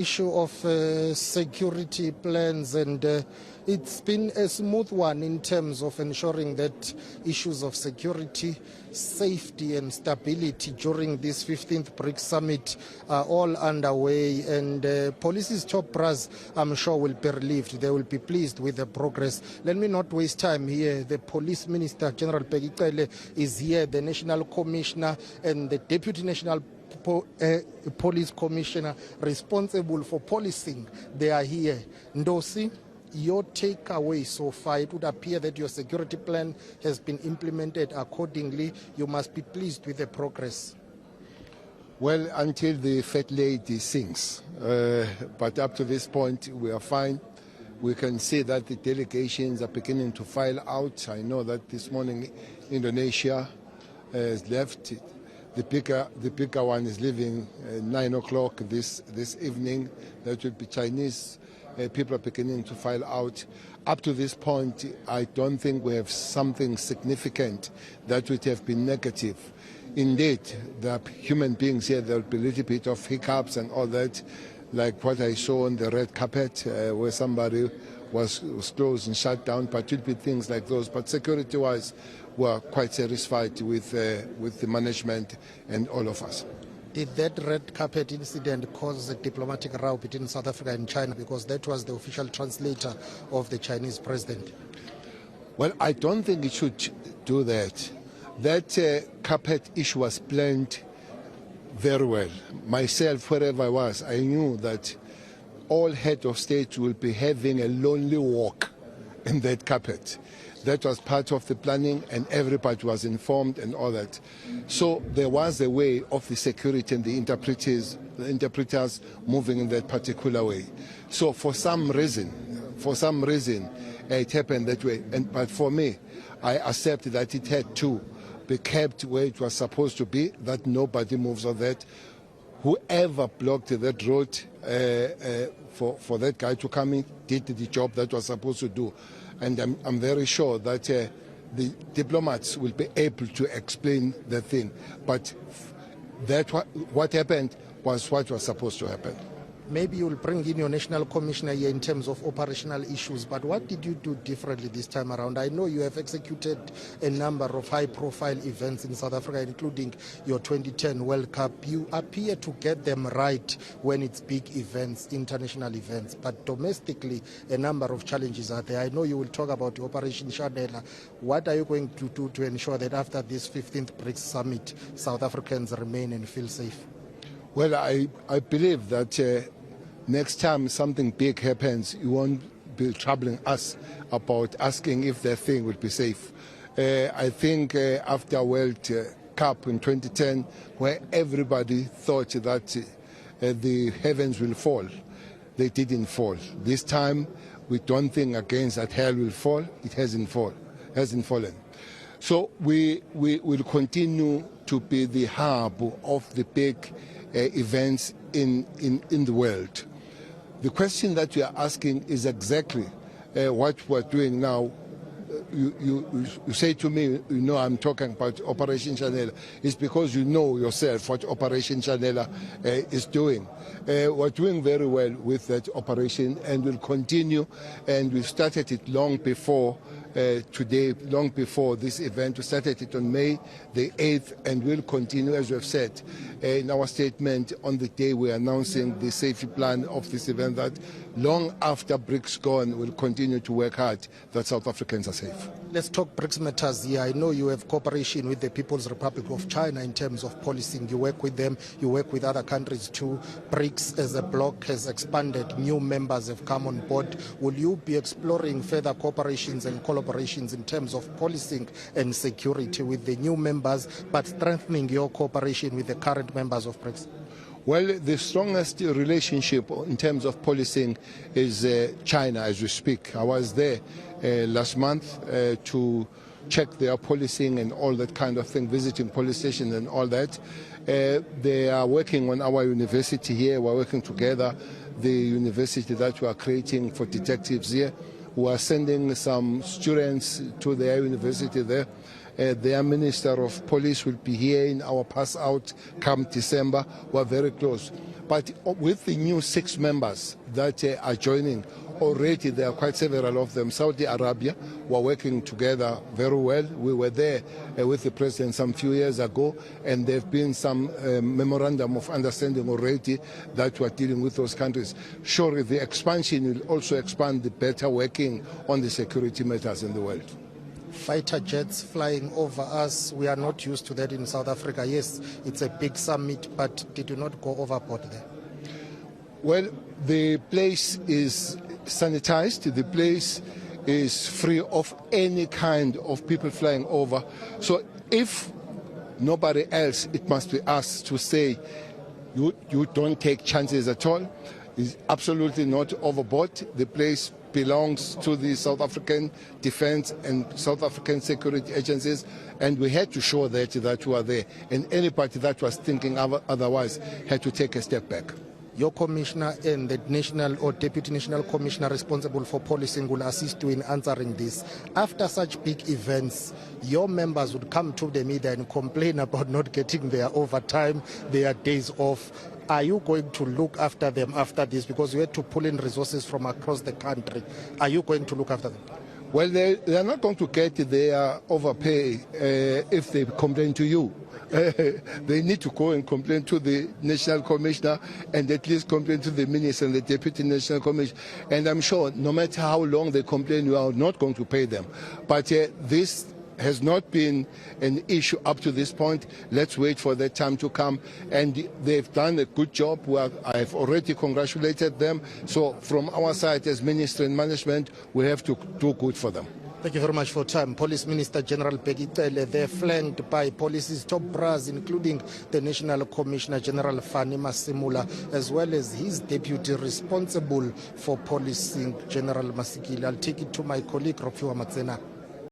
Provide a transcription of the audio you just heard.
Issue of security plans, and it's been a smooth one in terms of ensuring that issues of security, safety and stability during this 15th BRICS Summit are all underway, and police's top brass, I'm sure, will be relieved. They will be pleased with the progress. Let me not waste time here. The Police Minister, General Bheki Cele, is here, the National Commissioner and the Deputy National Police Commissioner responsible for policing. They are here. Ndosi, your takeaway so far, it would appear that your security plan has been implemented accordingly. You must be pleased with the progress. Well, until the fat lady sings. But up to this point, we are fine. We can see that the delegations are beginning to file out. I know that this morning Indonesia has left. The bigger one is leaving 9 o'clock this evening. That will be Chinese. People are beginning to file out. Up to this point, I don't think we have something significant that would have been negative. Indeed, there are human beings here. There will be a little bit of hiccups and all that, like what I saw on the red carpet where somebody was closed and shut down, but it will be things like those. But security-wise, we are quite satisfied with the management and all of us. Did that red carpet incident cause a diplomatic row between South Africa and China, because that was the official translator of the Chinese president? Well, I don't think it should do that. That carpet issue was planned very well. Myself, wherever I was, I knew that all heads of state will be having a lonely walk in that carpet. That was part of the planning, and everybody was informed and all that. So there was a way of the security and the interpreters moving in that particular way. So for some reason, it happened that way. But for me, I accept that it had to be kept where it was supposed to be, that nobody moves on that. Whoever blocked that road for that guy to come in did the job that was supposed to do. And I'm very sure that the diplomats will be able to explain the thing. But what happened was what was supposed to happen. Maybe you'll bring in your national commissioner here in terms of operational issues, but what did you do differently this time around? I know you have executed a number of high-profile events in South Africa, including your 2010 World Cup. You appear to get them right when it's big events, international events, but domestically, a number of challenges are there. I know you will talk about Operation Shadela. What are you going to do to ensure that after this 15th BRICS Summit, South Africans remain and feel safe? Well, I believe that next time something big happens, you won't be troubling us about asking if the thing will be safe. I think after World Cup in 2010, where everybody thought that the heavens will fall, they didn't fall. This time, we don't think against that hell will fall. It hasn't fallen. So we will continue to be the hub of the big events in the world. The question that you are asking is exactly what we're doing now. You say to me, you know, I'm talking about Operation Shadela. It's because you know yourself what Operation Shadela is doing. We're doing very well with that operation, and we'll continue. And we started it long before today, long before this event. We started it on May the 8th, and we'll continue, as we have said in our statement on the day we're announcing the safety plan of this event, that long after BRICS gone, we'll continue to work hard that South Africans are safe. Let's talk BRICS matters here. I know you have cooperation with the People's Republic of China in terms of policing. You work with them, you work with other countries too. BRICS as a bloc has expanded, new members have come on board. Will you be exploring further cooperations and collaborations in terms of policing and security with the new members, but strengthening your cooperation with the current members of BRICS? Well, the strongest relationship in terms of policing is China as we speak. I was there last month to check their policing and all that kind of thing, visiting police stations and all that. They are working on our university here. We're working together, the university that we are creating for detectives here. We are sending some students to their university there. Their Minister of Police will be here in our pass out come December. We're very close. But with the new 6 members that are joining, already there are quite several of them. Saudi Arabia were working together very well. We were there with the president some few years ago, and there have been some memorandum of understanding already that we're dealing with those countries. Surely the expansion will also expand the better working on the security matters in the world. Fighter jets flying over us, we are not used to that in South Africa. Yes, it's a big summit, but did you not go overboard there? Well, the place is sanitized. The place is free of any kind of people flying over. So if nobody else, it must be us to say you don't take chances at all. It's absolutely not overboard. The place belongs to the South African Defence and South African security agencies, and we had to show that we are there. And any party that was thinking otherwise had to take a step back. Your commissioner and the national or deputy national commissioner responsible for policing will assist you in answering this. After such big events, your members would come to the media and complain about not getting their overtime, their days off. Are you going to look after them after this? Because you had to pull in resources from across the country. Are you going to look after them? Well, they are not going to get their overpay if they complain to you. They need to go and complain to the national commissioner and at least complain to the minister and the deputy national commissioner. And I'm sure no matter how long they complain, you are not going to pay them. But this has not been an issue up to this point. Let's wait for that time to come. And they've done a good job. I've already congratulated them. So from our side as ministry and management, we have to do good for them. Thank you very much for time. Police Minister General Bheki Cele, they're flanked by police's top brass, including the National Commissioner General Fani Masimula, as well as his deputy responsible for policing, General Masikile. I'll take it to my colleague, Rofiwa Matsena.